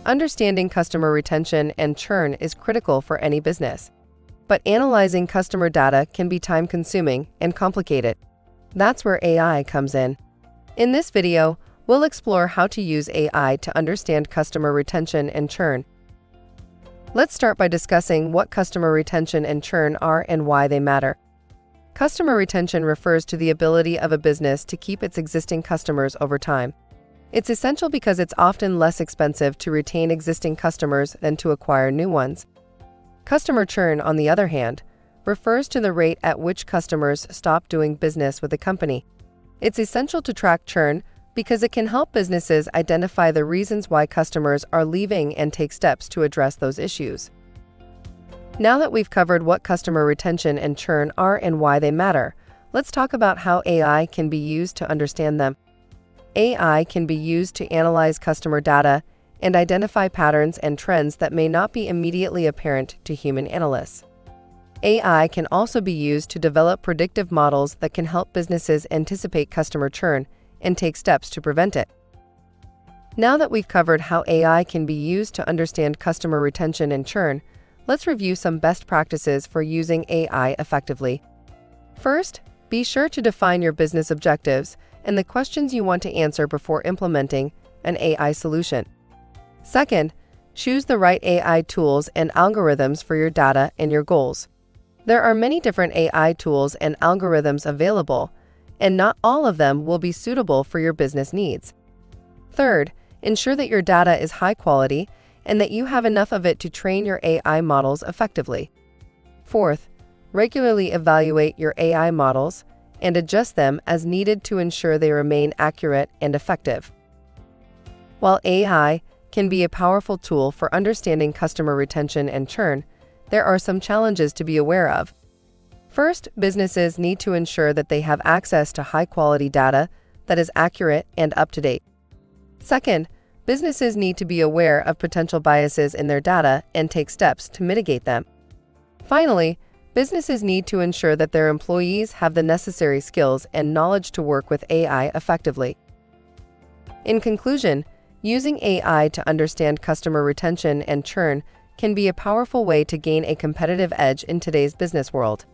Understanding customer retention and churn is critical for any business. But analyzing customer data can be time-consuming and complicated. That's where AI comes in. In this video, we'll explore how to use AI to understand customer retention and churn. Let's start by discussing what customer retention and churn are and why they matter. Customer retention refers to the ability of a business to keep its existing customers over time. It's essential because it's often less expensive to retain existing customers than to acquire new ones. Customer churn, on the other hand, refers to the rate at which customers stop doing business with a company. It's essential to track churn because it can help businesses identify the reasons why customers are leaving and take steps to address those issues. Now that we've covered what customer retention and churn are and why they matter, let's talk about how AI can be used to understand them. AI can be used to analyze customer data and identify patterns and trends that may not be immediately apparent to human analysts. AI can also be used to develop predictive models that can help businesses anticipate customer churn and take steps to prevent it. Now that we've covered how AI can be used to understand customer retention and churn, let's review some best practices for using AI effectively. First, be sure to define your business objectives and the questions you want to answer before implementing an AI solution. Second, choose the right AI tools and algorithms for your data and your goals. There are many different AI tools and algorithms available, and not all of them will be suitable for your business needs. Third, ensure that your data is high quality and that you have enough of it to train your AI models effectively. Fourth, regularly evaluate your AI models and adjust them as needed to ensure they remain accurate and effective. While AI can be a powerful tool for understanding customer retention and churn, there are some challenges to be aware of. First, businesses need to ensure that they have access to high-quality data that is accurate and up-to-date. Second, businesses need to be aware of potential biases in their data and take steps to mitigate them. Finally, businesses need to ensure that their employees have the necessary skills and knowledge to work with AI effectively. In conclusion, using AI to understand customer retention and churn can be a powerful way to gain a competitive edge in today's business world.